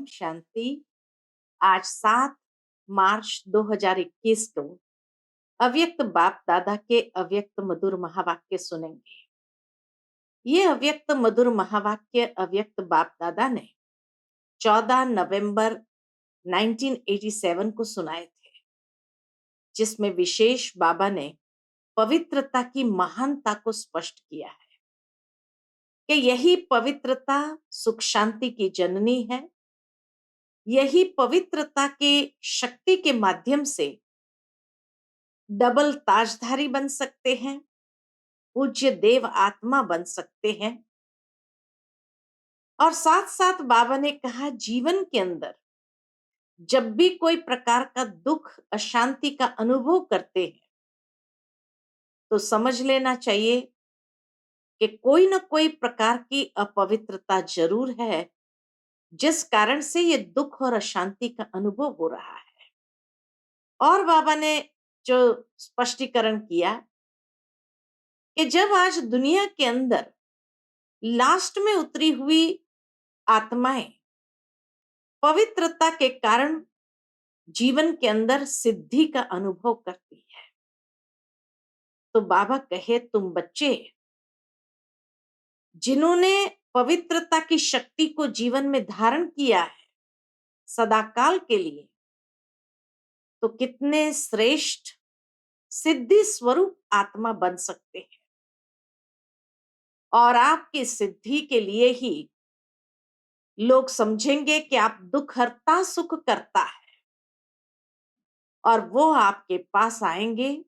शांति। आज 7 मार्च 2021 को अव्यक्त बाप दादा के अव्यक्त मधुर महावाक्य सुनेंगे। ये अव्यक्त मधुर महावाक्य अव्यक्त बाप दादा ने 14 नवंबर 1987 को सुनाए थे, जिसमें विशेष बाबा ने पवित्रता की महानता को स्पष्ट किया है कि यही पवित्रता सुख शांति की जननी है। यही पवित्रता के शक्ति के माध्यम से डबल ताजधारी बन सकते हैं, पूज्य देव आत्मा बन सकते हैं। और साथ साथ बाबा ने कहा, जीवन के अंदर जब भी कोई प्रकार का दुख अशांति का अनुभव करते हैं तो समझ लेना चाहिए कि कोई ना कोई प्रकार की अपवित्रता जरूर है, जिस कारण से ये दुख और अशांति का अनुभव हो रहा है। और बाबा ने जो स्पष्टीकरण किया कि जब आज दुनिया के अंदर लास्ट में उतरी हुई आत्माएं पवित्रता के कारण जीवन के अंदर सिद्धि का अनुभव करती है, तो बाबा कहे, तुम बच्चे जिन्होंने पवित्रता की शक्ति को जीवन में धारण किया है सदाकाल के लिए, तो कितने श्रेष्ठ सिद्धि स्वरूप आत्मा बन सकते हैं। और आपकी सिद्धि के लिए ही लोग समझेंगे कि आप दुख हरता सुख करता है, और वो आपके पास आएंगे,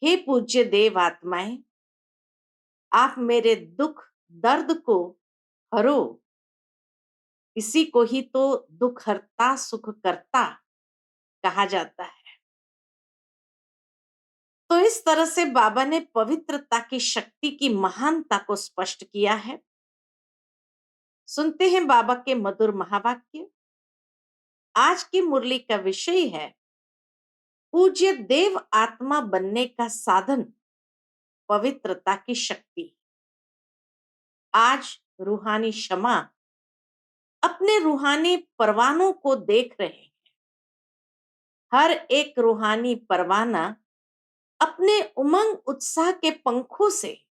हे पूज्य देव आत्माएं, आप मेरे दुख दर्द को हरो। इसी को ही तो दुख हरता सुख करता कहा जाता है। तो इस तरह से बाबा ने पवित्रता की शक्ति की महानता को स्पष्ट किया है। सुनते हैं बाबा के मधुर महावाक्य। आज की मुरली का विषय है पूज्य देव आत्मा बनने का साधन, पवित्रता की शक्ति। आज रूहानी क्षमा अपने रूहानी परवानों को देख रहे हैं। हर एक रूहानी परवाना अपने उमंग उत्साह के पंखों से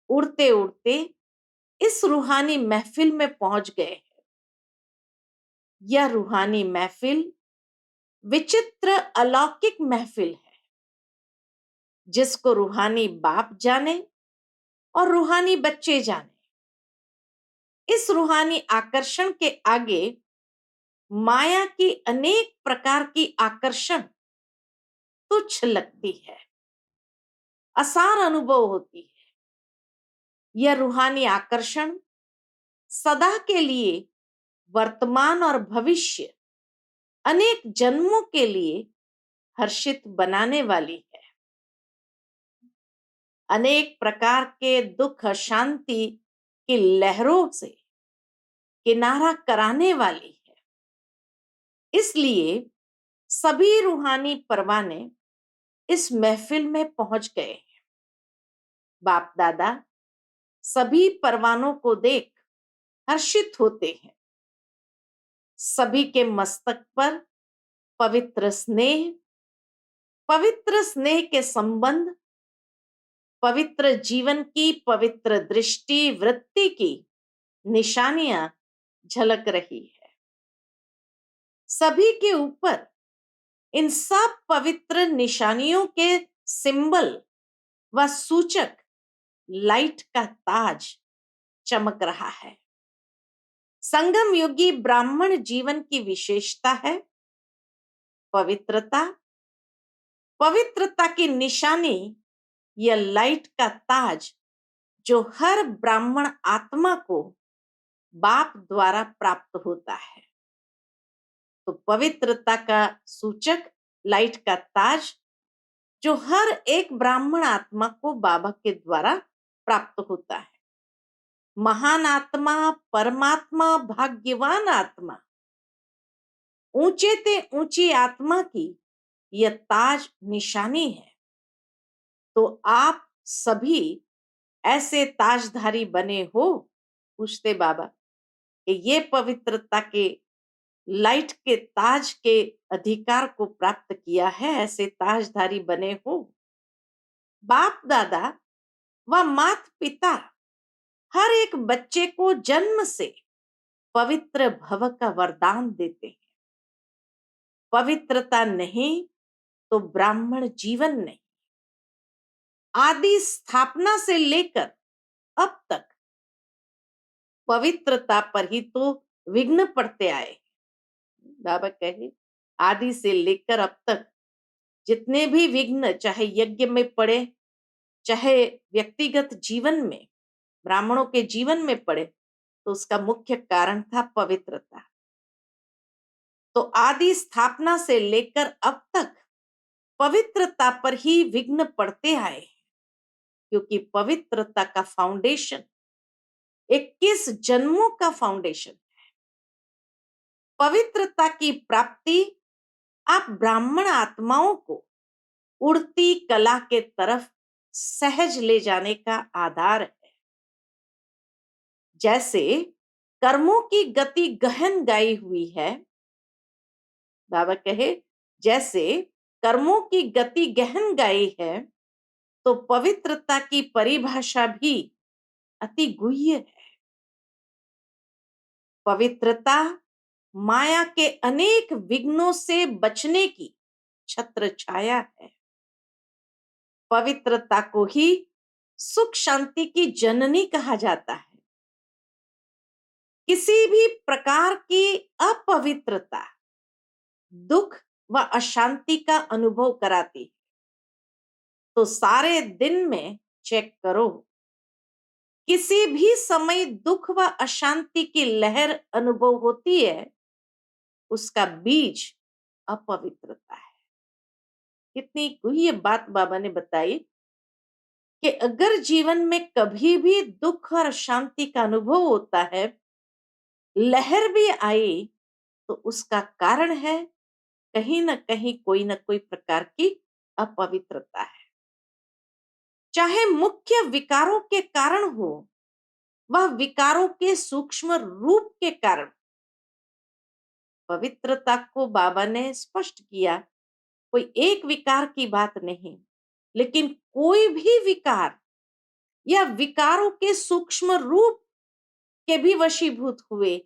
उड़ते उड़ते इस रूहानी महफिल में पहुंच गए हैं। यह रूहानी महफिल विचित्र अलौकिक महफिल है, जिसको रूहानी बाप जाने और रूहानी बच्चे जाने। इस रूहानी आकर्षण के आगे माया की अनेक प्रकार की आकर्षण तुच्छ लगती है, असार अनुभव होती है। यह रूहानी आकर्षण सदा के लिए वर्तमान और भविष्य अनेक जन्मों के लिए हर्षित बनाने वाली है। अनेक प्रकार के दुख शांति की लहरों से किनारा कराने वाली है। इसलिए सभी रूहानी परवाने इस महफिल में पहुंच गए हैं। बाप दादा सभी परवानों को देख हर्षित होते हैं। सभी के मस्तक पर पवित्र स्नेह के संबंध, पवित्र जीवन की पवित्र दृष्टि वृत्ति की निशानियां झलक रही है। सभी के ऊपर इन सब पवित्र निशानियों के सिंबल व सूचक लाइट का ताज चमक रहा है। संगम युगी ब्राह्मण जीवन की विशेषता है पवित्रता। पवित्रता की निशानी, यह लाइट का ताज जो हर ब्राह्मण आत्मा को बाप द्वारा प्राप्त होता है। तो पवित्रता का सूचक लाइट का ताज जो हर एक ब्राह्मण आत्मा को बाबा के द्वारा प्राप्त होता है। महान आत्मा, परमात्मा, भाग्यवान आत्मा, ऊंचे ते ऊंची आत्मा की यह ताज निशानी है। तो आप सभी ऐसे ताजधारी बने हो? पूछते बाबा। कि ये पवित्रता के लाइट के ताज के अधिकार को प्राप्त किया है, ऐसे ताजधारी बने हो। बाप दादा व माता पिता हर एक बच्चे को जन्म से पवित्र भव का वरदान देते हैं। पवित्रता नहीं तो ब्राह्मण जीवन नहीं। आदि स्थापना से लेकर अब तक पवित्रता पर ही तो विघ्न पड़ते आए। बाबा कहे आदि से लेकर अब तक जितने भी विघ्न, चाहे यज्ञ में पड़े, चाहे व्यक्तिगत जीवन में, ब्राह्मणों के जीवन में पड़े, तो उसका मुख्य कारण था पवित्रता। तो आदि स्थापना से लेकर अब तक पवित्रता पर ही विघ्न पड़ते आए, क्योंकि पवित्रता का फाउंडेशन 21 जन्मों का फाउंडेशन। पवित्रता की प्राप्ति आप ब्राह्मण आत्माओं को उड़ती कला के तरफ सहज ले जाने का आधार है। जैसे कर्मों की गति गहन गाई हुई है, बाबा कहे जैसे कर्मों की गति गहन गाई है, तो पवित्रता की परिभाषा भी अति गुह्य है। पवित्रता माया के अनेक विघ्नों से बचने की छत्र छाया है। पवित्रता को ही सुख शांति की जननी कहा जाता है। किसी भी प्रकार की अपवित्रता दुख व अशांति का अनुभव कराती है। तो सारे दिन में चेक करो, किसी भी समय दुख व अशांति की लहर अनुभव होती है, उसका बीज अपवित्रता है। कितनी गुह्य बात बाबा ने बताई कि अगर जीवन में कभी भी दुख और अशांति का अनुभव होता है, लहर भी आई, तो उसका कारण है कहीं ना कहीं कोई ना कोई प्रकार की अपवित्रता है। चाहे मुख्य विकारों के कारण हो, वह विकारों के सूक्ष्म रूप के कारण। पवित्रता को बाबा ने स्पष्ट किया, कोई एक विकार की बात नहीं, लेकिन कोई भी विकार या विकारों के सूक्ष्म रूप के भी वशीभूत हुए,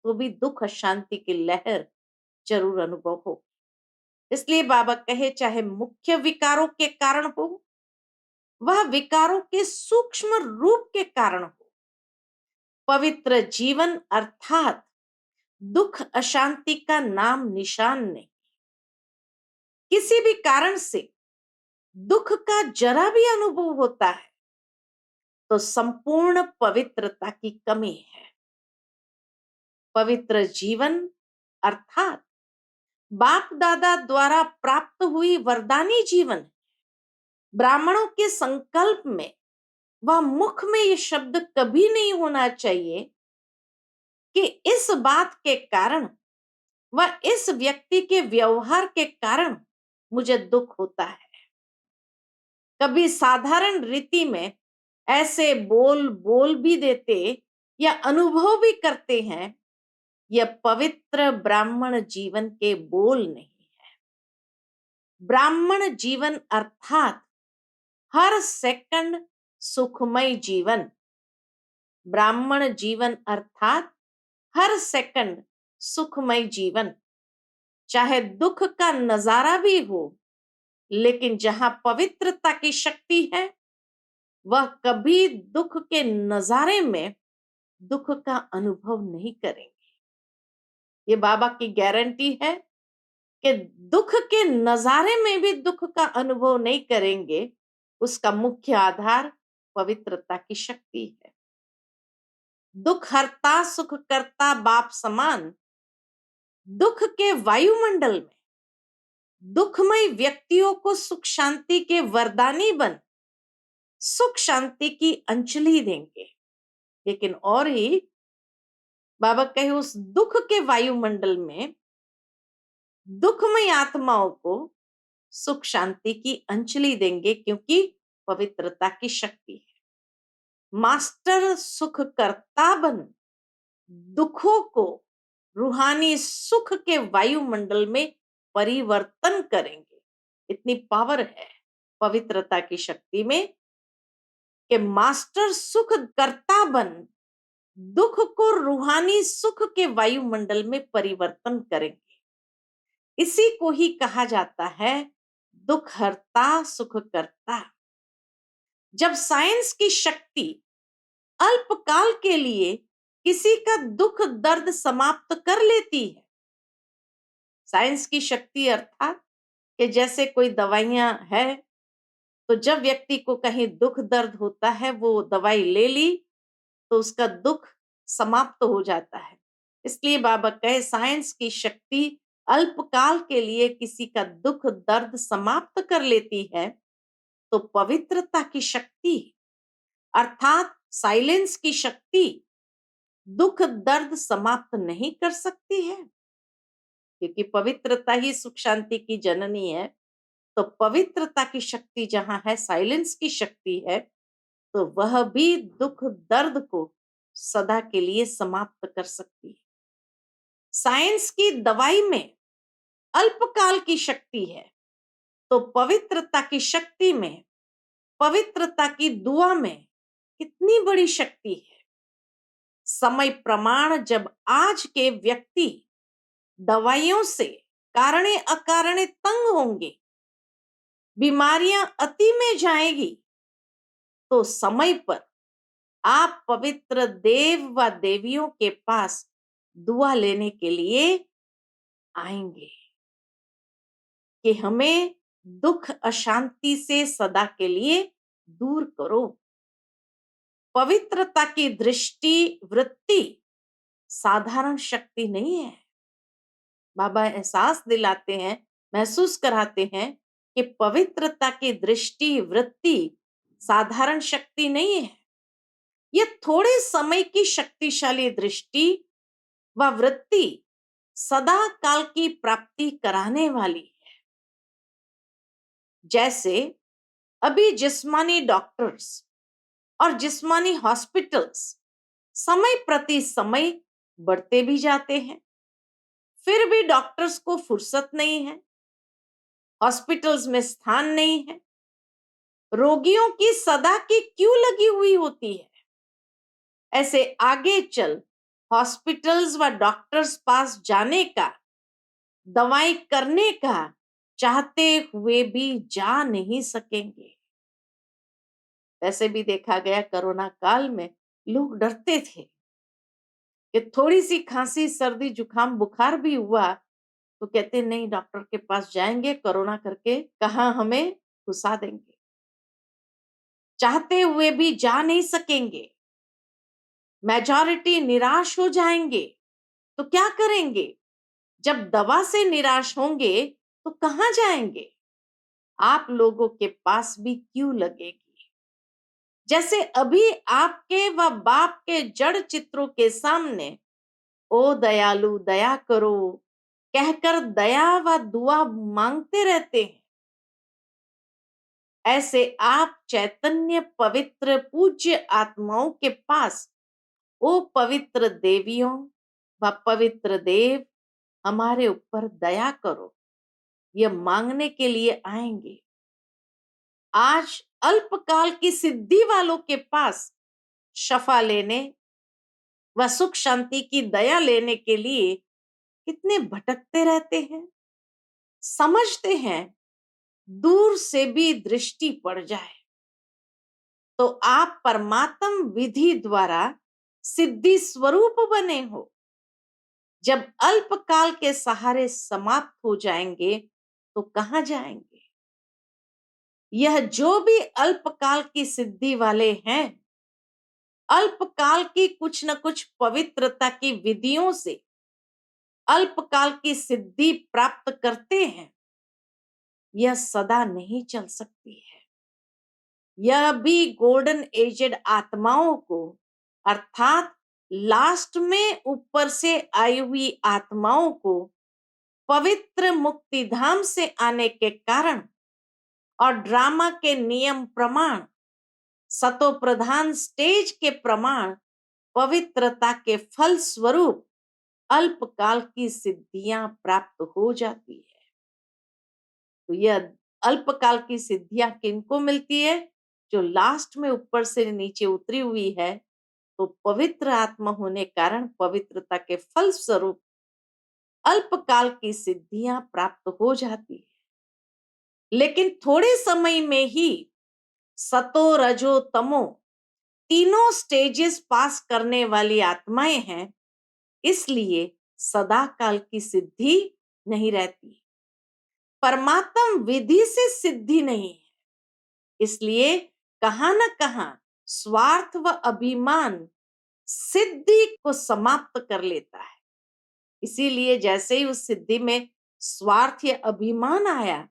तो भी दुख शांति की लहर जरूर अनुभव हो। इसलिए बाबा कहे चाहे मुख्य विकारों के कारण हो, वह विकारों के सूक्ष्म रूप के कारण हो, पवित्र जीवन अर्थात दुख अशांति का नाम निशान नहीं। किसी भी कारण से दुख का जरा भी अनुभव होता है, तो संपूर्ण पवित्रता की कमी है। पवित्र जीवन अर्थात बाप दादा द्वारा प्राप्त हुई वरदानी जीवन। ब्राह्मणों के संकल्प में वह मुख में ये शब्द कभी नहीं होना चाहिए कि इस बात के कारण व इस व्यक्ति के व्यवहार के कारण मुझे दुख होता है। कभी साधारण रीति में ऐसे बोल बोल भी देते या अनुभव भी करते हैं, यह पवित्र ब्राह्मण जीवन के बोल नहीं है। ब्राह्मण जीवन अर्थात हर सेकंड सुखमय जीवन। ब्राह्मण जीवन अर्थात हर सेकंड सुखमय जीवन। चाहे दुख का नजारा भी हो, लेकिन जहां पवित्रता की शक्ति है, वह कभी दुख के नजारे में दुख का अनुभव नहीं करेंगे। ये बाबा की गारंटी है कि दुख के नजारे में भी दुख का अनुभव नहीं करेंगे। उसका मुख्य आधार पवित्रता की शक्ति है। दुख हरता सुख करता बाप समान। दुख के वायुमंडल में दुखमय व्यक्तियों को सुख शांति के वरदानी बन सुख शांति की अंजलि देंगे। लेकिन और ही बाबा कहे उस दुख के वायुमंडल में दुखमय आत्माओं को सुख शांति की अंजलि देंगे, क्योंकि पवित्रता की शक्ति है। मास्टर सुख करता बन दुखों को रूहानी सुख के वायुमंडल में परिवर्तन करेंगे। इतनी पावर है पवित्रता की शक्ति में कि मास्टर सुख करता बन दुख को रूहानी सुख के वायुमंडल में परिवर्तन करेंगे। इसी को ही कहा जाता है दुख हरता सुख करता। जब साइंस की शक्ति अल्पकाल के लिए किसी का दुख दर्द समाप्त कर लेती है, साइंस की शक्ति अर्थात कि जैसे कोई दवाइयां है, तो जब व्यक्ति को कहीं दुख दर्द होता है, वो दवाई ले ली तो उसका दुख समाप्त हो जाता है। इसलिए बाबा कहे साइंस की शक्ति अल्पकाल के लिए किसी का दुख दर्द समाप्त कर लेती है, तो पवित्रता की शक्ति अर्थात साइलेंस की शक्ति दुख दर्द समाप्त नहीं कर सकती है, क्योंकि पवित्रता ही सुख शांति की जननी है। तो पवित्रता की शक्ति जहां है, साइलेंस की शक्ति है, तो वह भी दुख दर्द को सदा के लिए समाप्त कर सकती है। साइंस की दवाई में अल्पकाल की शक्ति है, तो पवित्रता की शक्ति में, पवित्रता की दुआ में कितनी बड़ी शक्ति है। समय प्रमाण जब आज के व्यक्ति दवाइयों से कारणे अकारणे तंग होंगे, बीमारियां अति में जाएगी, तो समय पर आप पवित्र देव व देवियों के पास दुआ लेने के लिए आएंगे कि हमें दुख अशांति से सदा के लिए दूर करो। पवित्रता की दृष्टि वृत्ति साधारण शक्ति नहीं है। बाबा एहसास दिलाते हैं, महसूस कराते हैं कि पवित्रता की दृष्टि वृत्ति साधारण शक्ति नहीं है। यह थोड़े समय की शक्तिशाली दृष्टि व वृत्ति सदा काल की प्राप्ति कराने वाली है। जैसे अभी जिस्मानी डॉक्टर्स और जिस्मानी हॉस्पिटल्स समय प्रति समय बढ़ते भी जाते हैं, फिर भी डॉक्टर्स को फुर्सत नहीं है, हॉस्पिटल्स में स्थान नहीं है, रोगियों की सदा की क्यू लगी हुई होती है। ऐसे आगे चल हॉस्पिटल्स व डॉक्टर्स पास जाने का, दवाई करने का चाहते हुए भी जा नहीं सकेंगे। वैसे भी देखा गया कोरोना काल में लोग डरते थे कि थोड़ी सी खांसी सर्दी जुकाम बुखार भी हुआ तो कहते नहीं डॉक्टर के पास जाएंगे, कोरोना करके कहाँ हमें घुसा देंगे। चाहते हुए भी जा नहीं सकेंगे, मेजॉरिटी निराश हो जाएंगे, तो क्या करेंगे? जब दवा से निराश होंगे तो कहाँ जाएंगे? आप लोगों के पास भी क्यों लगेगी। जैसे अभी आपके व बाप के जड़ चित्रों के सामने ओ दयालु दया करो कहकर दया व दुआ मांगते रहते हैं, ऐसे आप चैतन्य पवित्र पूज्य आत्माओं के पास ओ पवित्र देवियों व पवित्र देव हमारे ऊपर दया करो, यह मांगने के लिए आएंगे। आज अल्पकाल की सिद्धि वालों के पास शफा लेने व सुख शांति की दया लेने के लिए कितने भटकते रहते हैं। समझते हैं दूर से भी दृष्टि पड़ जाए तो आप परमात्म विधि द्वारा सिद्धि स्वरूप बने हो। जब अल्पकाल के सहारे समाप्त हो जाएंगे तो कहां जाएंगे। यह जो भी अल्पकाल की सिद्धि वाले हैं, अल्पकाल की कुछ न कुछ पवित्रता की विधियों से अल्पकाल की सिद्धि प्राप्त करते हैं, यह सदा नहीं चल सकती है। यह भी गोल्डन एजेड आत्माओं को अर्थात लास्ट में ऊपर से आई हुई आत्माओं को पवित्र मुक्ति धाम से आने के कारण और ड्रामा के नियम प्रमाण, सतो प्रधान स्टेज के प्रमाण पवित्रता के फल स्वरूप अल्पकाल की सिद्धियां प्राप्त हो जाती है। तो यह अल्पकाल की सिद्धियां किनको मिलती है? जो लास्ट में ऊपर से नीचे उतरी हुई है, तो पवित्र आत्मा होने कारण पवित्रता के फल स्वरूप अल्पकाल की सिद्धियां प्राप्त हो जाती है। लेकिन थोड़े समय में ही सतो रजो तमो तीनों स्टेजेस पास करने वाली आत्माएं हैं, इसलिए सदा काल की सिद्धि नहीं रहती। परमात्म विधि से सिद्धि नहीं है, इसलिए कहां न कहां स्वार्थ व अभिमान सिद्धि को समाप्त कर लेता है। इसीलिए जैसे ही उस सिद्धि में स्वार्थ या अभिमान आया,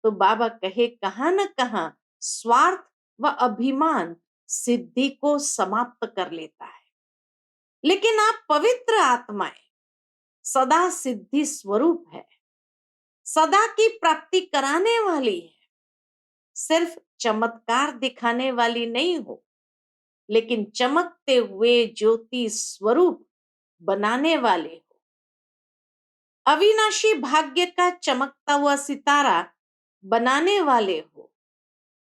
तो बाबा कहे कहां न कहां स्वार्थ व अभिमान सिद्धि को समाप्त कर लेता है। लेकिन आप पवित्र आत्माएं सदा सिद्धि स्वरूप है, सदा की प्राप्ति कराने वाली है, सिर्फ चमत्कार दिखाने वाली नहीं हो, लेकिन चमकते हुए ज्योति स्वरूप बनाने वाले हो। अविनाशी भाग्य का चमकता हुआ सितारा बनाने वाले हो।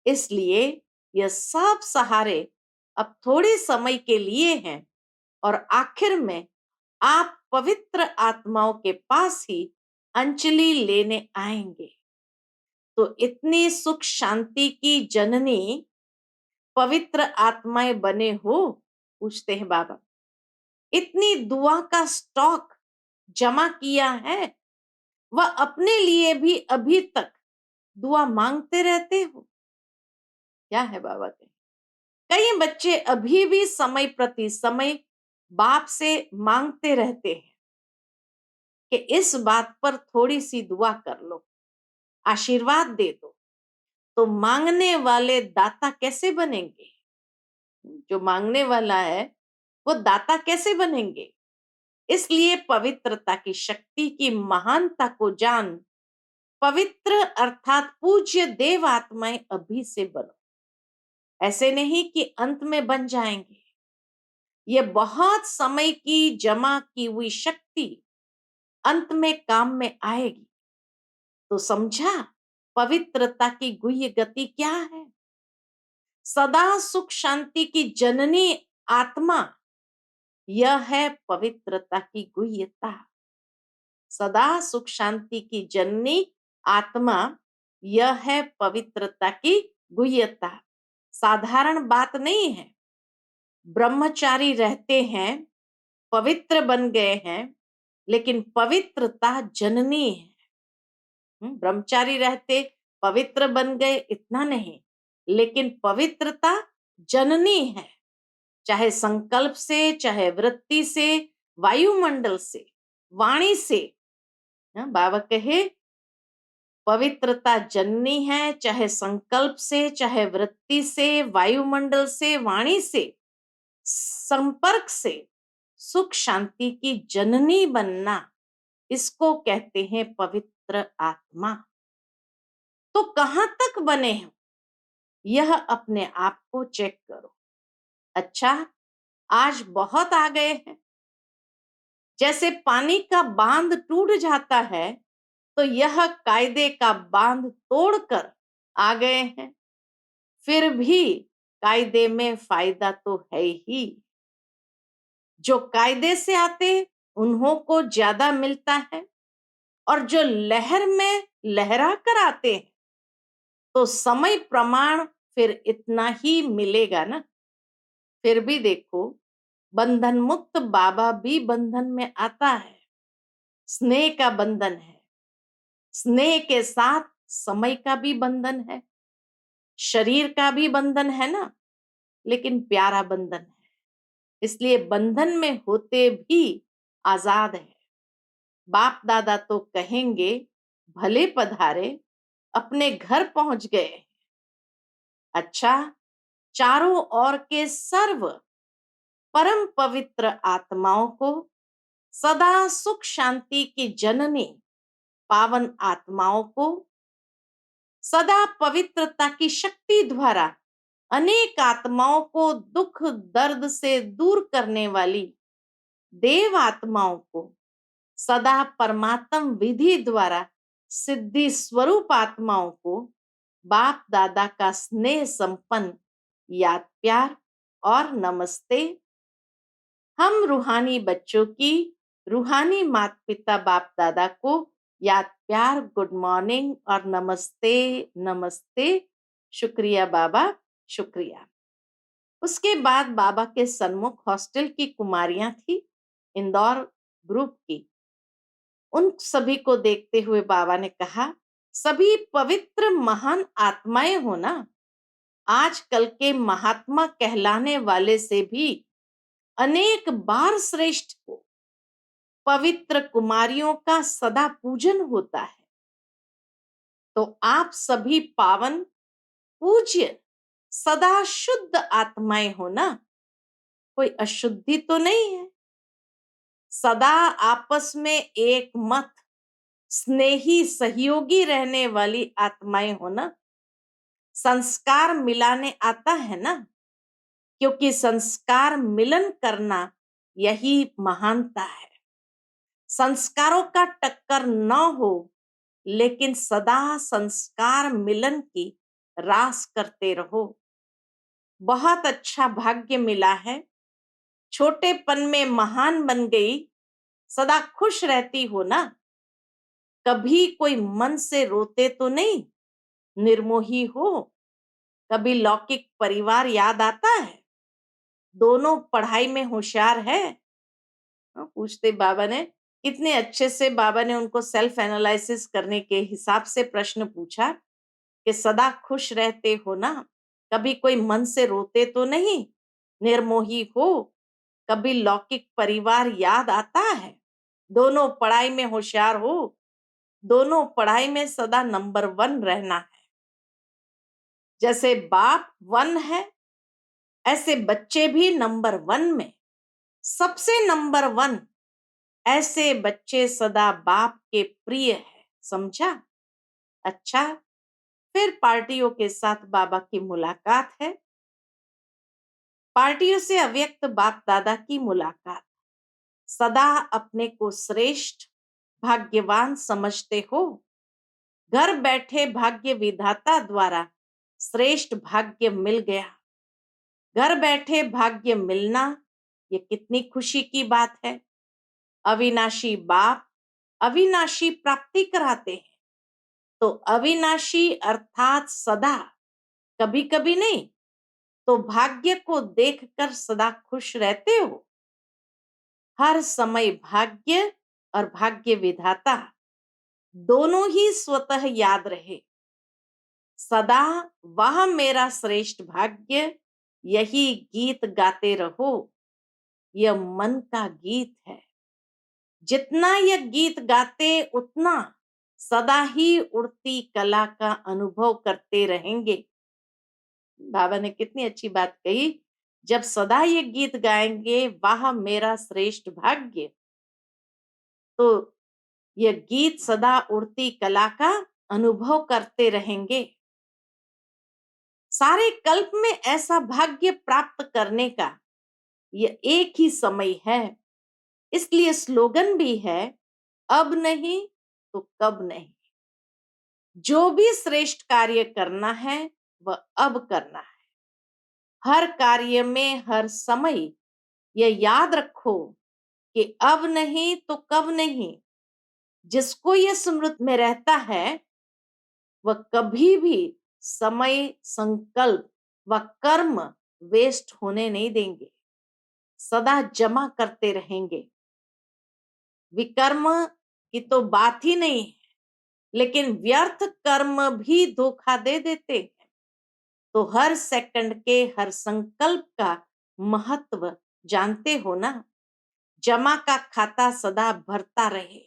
इसलिए यह सब सहारे अब थोड़े समय के लिए हैं और आखिर में आप पवित्र आत्माओं के पास ही अंजलि लेने आएंगे। तो इतनी सुख शांति की जननी पवित्र आत्माएं बने हो? पूछते हैं बाबा। इतनी दुआ का स्टॉक जमा किया है, वह अपने लिए भी अभी तक दुआ मांगते रहते हो? क्या है बाबा के? कई बच्चे अभी भी समय प्रति समय बाप से मांगते रहते हैं कि इस बात पर थोड़ी सी दुआ कर लो, आशीर्वाद दे दो। तो मांगने वाले दाता कैसे बनेंगे? जो मांगने वाला है वो दाता कैसे बनेंगे? इसलिए पवित्रता की शक्ति की महानता को जान पवित्र अर्थात पूज्य देव आत्माएं अभी से बनो। ऐसे नहीं कि अंत में बन जाएंगे। ये बहुत समय की जमा की हुई शक्ति अंत में काम में आएगी। तो समझा पवित्रता की गुह्य गति क्या है? सदा सुख शांति की जननी आत्मा, यह है पवित्रता की गुह्यता। सदा सुख शांति की जननी आत्मा, यह है पवित्रता की गुह्यता। साधारण बात नहीं है। ब्रह्मचारी रहते हैं, पवित्र बन गए हैं, लेकिन पवित्रता जननी है। ब्रह्मचारी रहते पवित्र बन गए इतना नहीं, लेकिन पवित्रता जननी है। चाहे संकल्प से, चाहे वृत्ति से, वायुमंडल से, वाणी से। बाबा कहे पवित्रता जननी है, चाहे संकल्प से, चाहे वृत्ति से, वायुमंडल से, वाणी से, संपर्क से सुख शांति की जननी बनना, इसको कहते हैं पवित्र आत्मा। तो कहां तक बने हो, यह अपने आप को चेक करो। अच्छा, आज बहुत आ गए हैं। जैसे पानी का बांध टूट जाता है, तो यह कायदे का बांध तोड़कर आ गए हैं। फिर भी कायदे में फायदा तो है ही। जो कायदे से आते उन्हों को ज्यादा मिलता है, और जो लहर में लहरा कर आते हैं, तो समय प्रमाण फिर इतना ही मिलेगा ना। फिर भी देखो, बंधन मुक्त बाबा भी बंधन में आता है। स्नेह का बंधन है, स्नेह के साथ समय का भी बंधन है, शरीर का भी बंधन है ना, लेकिन प्यारा बंधन है। इसलिए बंधन में होते भी आजाद है। बाप दादा तो कहेंगे भले पधारे, अपने घर पहुंच गए। अच्छा, चारों ओर के सर्व परम पवित्र आत्माओं को, सदा सुख शांति की जननी पावन आत्माओं को, सदा पवित्रता की शक्ति द्वारा अनेक आत्माओं को दुख दर्द से दूर करने वाली देव आत्माओं को सदा परमात्म विधि द्वारा सिद्धि स्वरूप आत्माओं को बाप दादा का स्नेह संपन्न याद प्यार और नमस्ते। हम रूहानी बच्चों की रूहानी माता पिता बाप दादा को याद प्यार गुड मॉर्निंग और नमस्ते नमस्ते। शुक्रिया बाबा, शुक्रिया। उसके बाद बाबा के सन्मुख हॉस्टल की कुमारियां थी, इंदौर ग्रुप की। उन सभी को देखते हुए बाबा ने कहा, सभी पवित्र महान आत्माएं हो ना। आजकल के महात्मा कहलाने वाले से भी अनेक बार श्रेष्ठ हो। पवित्र कुमारियों का सदा पूजन होता है, तो आप सभी पावन पूज्य सदा शुद्ध आत्माएं हो ना। कोई अशुद्धि तो नहीं है। सदा आपस में एक मत स्नेही सहयोगी रहने वाली आत्माएं हो ना। संस्कार मिलाने आता है ना, क्योंकि संस्कार मिलन करना यही महानता है। संस्कारों का टक्कर न हो, लेकिन सदा संस्कार मिलन की रास करते रहो। बहुत अच्छा भाग्य मिला है। छोटेपन में महान बन गई, सदा खुश रहती हो ना। कभी कोई मन से रोते तो नहीं, निर्मोही हो। कभी लौकिक परिवार याद आता है, दोनों पढ़ाई में होशियार है। पूछते बाबा ने, कितने अच्छे से बाबा ने उनको सेल्फ एनालिसिस करने के हिसाब से प्रश्न पूछा कि सदा खुश रहते हो ना, कभी कोई मन से रोते तो नहीं, निर्मोही हो, कभी लौकिक परिवार याद आता है, दोनों पढ़ाई में होशियार हो, दोनों पढ़ाई में सदा नंबर 1 रहना है। जैसे बाप 1 है, ऐसे बच्चे भी नंबर 1 में, सबसे नंबर 1। ऐसे बच्चे सदा बाप के प्रिय है, समझा? अच्छा, फिर पार्टियों के साथ बाबा की मुलाकात है। पार्टियों से अव्यक्त बाप दादा की मुलाकात। सदा अपने को श्रेष्ठ भाग्यवान समझते हो। घर बैठे भाग्य विधाता द्वारा श्रेष्ठ भाग्य मिल गया। घर बैठे भाग्य मिलना ये कितनी खुशी की बात है। अविनाशी बाप अविनाशी प्राप्ति कराते हैं, तो अविनाशी अर्थात सदा, कभी कभी नहीं, तो भाग्य को देखकर सदा खुश रहते हो। हर समय भाग्य और भाग्य विधाता दोनों ही स्वतः याद रहे। सदा वह मेरा श्रेष्ठ भाग्य, यही गीत गाते रहो। यह मन का गीत है। जितना यह गीत गाते उतना सदा ही उड़ती कला का अनुभव करते रहेंगे। बाबा ने कितनी अच्छी बात कही, जब सदा ये गीत गाएंगे, वाह मेरा श्रेष्ठ भाग्य, तो यह गीत सदा उड़ती कला का अनुभव करते रहेंगे। सारे कल्प में ऐसा भाग्य प्राप्त करने का यह एक ही समय है। इसलिए स्लोगन भी है, अब नहीं तो कब नहीं। जो भी श्रेष्ठ कार्य करना है वह अब करना है। हर कार्य में हर समय यह याद रखो कि अब नहीं तो कब नहीं। जिसको यह स्मृति में रहता है, वह कभी भी समय, संकल्प व कर्म वेस्ट होने नहीं देंगे, सदा जमा करते रहेंगे। विकर्म की तो बात ही नहीं है, लेकिन व्यर्थ कर्म भी धोखा दे देते हैं। तो हर सेकंड के हर संकल्प का महत्व जानते हो ना। जमा का खाता सदा भरता रहे।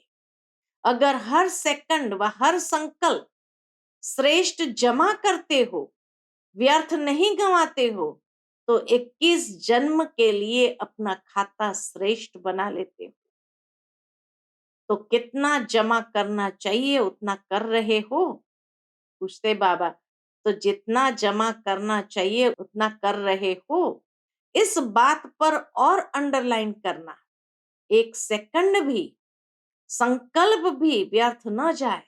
अगर हर सेकंड व हर संकल्प श्रेष्ठ जमा करते हो, व्यर्थ नहीं गंवाते हो, तो 21 जन्म के लिए अपना खाता श्रेष्ठ बना लेते हो। तो कितना जमा करना चाहिए उतना कर रहे हो? पूछते बाबा। तो जितना जमा करना चाहिए उतना कर रहे हो, इस बात पर और अंडरलाइन करना। एक सेकंड भी, संकल्प भी व्यर्थ न जाए।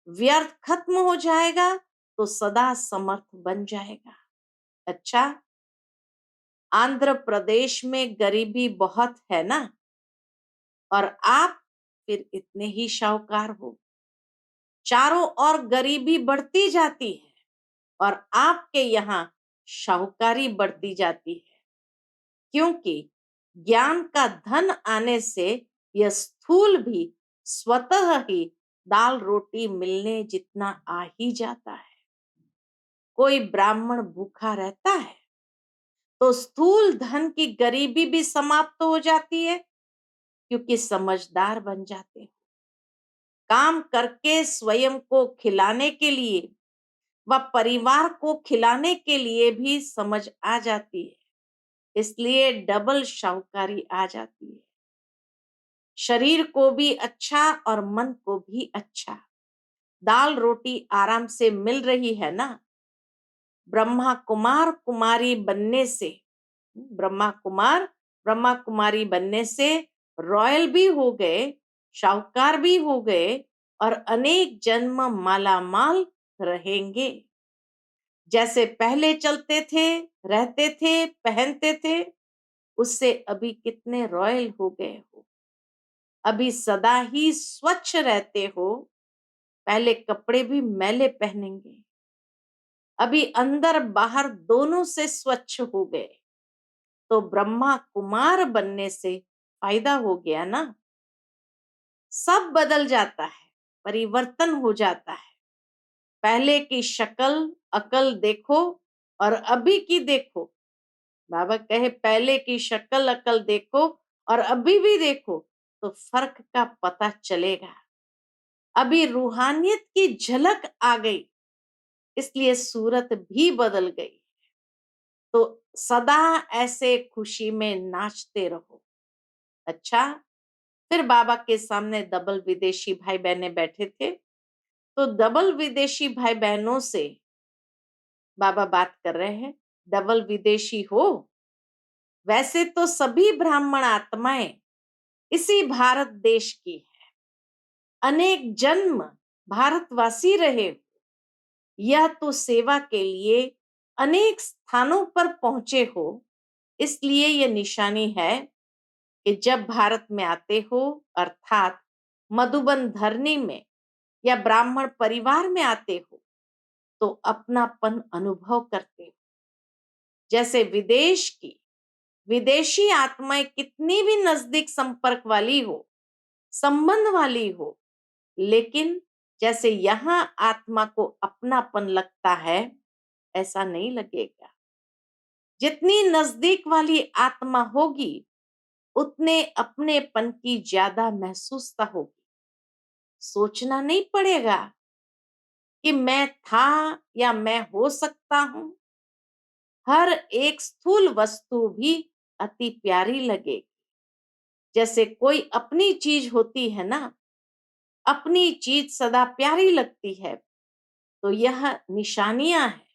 व्यर्थ खत्म हो जाएगा तो सदा समर्थ बन जाएगा। अच्छा, आंध्र प्रदेश में गरीबी बहुत है ना, और आप फिर इतने ही शाहूकार हो। चारों ओर गरीबी बढ़ती जाती है और आपके यहाँ शाहूकारी बढ़ती जाती है, क्योंकि ज्ञान का धन आने से यह स्थूल भी स्वतः ही दाल रोटी मिलने जितना आ ही जाता है। कोई ब्राह्मण भूखा रहता है तो स्थूल धन की गरीबी भी समाप्त हो जाती है, क्योंकि समझदार बन जाते हैं। काम करके स्वयं को खिलाने के लिए व परिवार को खिलाने के लिए भी समझ आ जाती है, इसलिए डबल शाहूकारी आ जाती है। शरीर को भी अच्छा और मन को भी अच्छा। दाल रोटी आराम से मिल रही है ना। ब्रह्मा कुमार कुमारी बनने से, ब्रह्मा कुमार ब्रह्मा कुमारी बनने से रॉयल भी हो गए, शाहूकार भी हो गए और अनेक जन्म माला माल रहेंगे। जैसे पहले चलते थे, रहते थे, पहनते थे, उससे अभी कितने रॉयल हो गए हो। अभी सदा ही स्वच्छ रहते हो, पहले कपड़े भी मैले पहनेंगे। अभी अंदर बाहर दोनों से स्वच्छ हो गए, तो ब्रह्मा कुमार बनने से फायदा हो गया ना। सब बदल जाता है, परिवर्तन हो जाता है। पहले की शक्ल अकल देखो और अभी की देखो। बाबा कहे पहले की शक्ल अकल देखो और अभी भी देखो तो फर्क का पता चलेगा। अभी रूहानियत की झलक आ गई, इसलिए सूरत भी बदल गई। तो सदा ऐसे खुशी में नाचते रहो। अच्छा, फिर बाबा के सामने डबल विदेशी भाई बहनें बैठे थे, तो डबल विदेशी भाई बहनों से बाबा बात कर रहे हैं। डबल विदेशी हो, वैसे तो सभी ब्राह्मण आत्माएं इसी भारत देश की है। अनेक जन्म भारतवासी रहे, यह तो सेवा के लिए अनेक स्थानों पर पहुंचे हो, इसलिए यह निशानी है कि जब भारत में आते हो, अर्थात मधुबन धरनी में या ब्राह्मण परिवार में आते हो, तो अपनापन अनुभव करते हो। जैसे विदेश की विदेशी आत्माएं कितनी भी नजदीक संपर्क वाली हो, संबंध वाली हो, लेकिन जैसे यहाँ आत्मा को अपनापन लगता है, ऐसा नहीं लगेगा। जितनी नजदीक वाली आत्मा होगी, उतने अपनेपन की ज्यादा महसूसता होगी। सोचना नहीं पड़ेगा कि मैं था या मैं हो सकता हूं। हर एक स्थूल वस्तु भी अति प्यारी लगेगी। जैसे कोई अपनी चीज होती है ना, अपनी चीज सदा प्यारी लगती है, तो यह निशानियां हैं।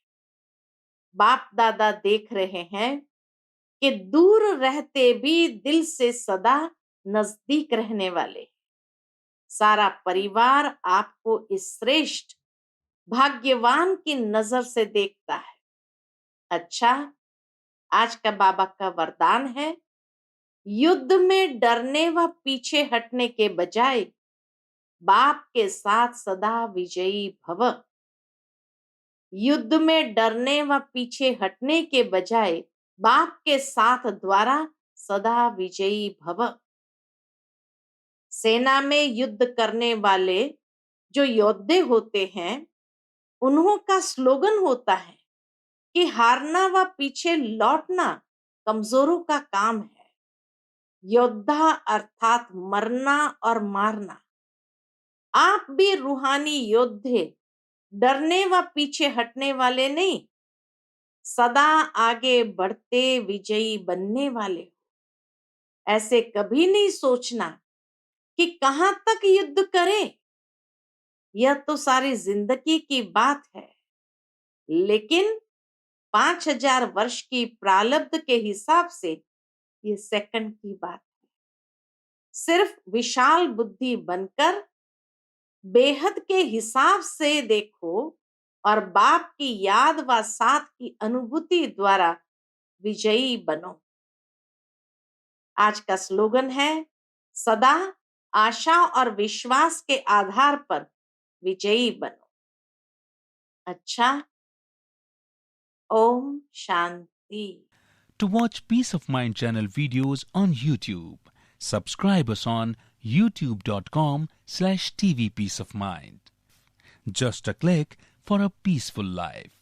बाप दादा देख रहे हैं कि दूर रहते भी दिल से सदा नजदीक रहने वाले। सारा परिवार आपको इस श्रेष्ठ भाग्यवान की नजर से देखता है। अच्छा, आज का बाबा का वरदान है, युद्ध में डरने व पीछे हटने के बजाय बाप के साथ सदा विजयी भव। युद्ध में डरने व पीछे हटने के बजाय बाप के साथ द्वारा सदा विजयी भव। सेना में युद्ध करने वाले जो योद्धे होते हैं, उन्हों का स्लोगन होता है कि हारना व पीछे लौटना कमजोरों का काम है। योद्धा अर्थात मरना और मारना। आप भी रूहानी योद्धे, डरने व पीछे हटने वाले नहीं, सदा आगे बढ़ते विजयी बनने वाले हो। ऐसे कभी नहीं सोचना कि कहां तक युद्ध करें। यह तो सारी जिंदगी की बात है। लेकिन 5000 वर्ष की प्रारब्ध के हिसाब से ये सेकंड की बात है। सिर्फ विशाल बुद्धि बनकर बेहद के हिसाब से देखो और बाप की याद व साथ की अनुभूति द्वारा विजयी बनो। आज का स्लोगन है, सदा आशा और विश्वास के आधार पर विजयी बनो। अच्छा, Om Shanti. To watch Peace of Mind channel videos on YouTube, subscribe us on youtube.com/tvpeaceofmind. Just a click for a peaceful life.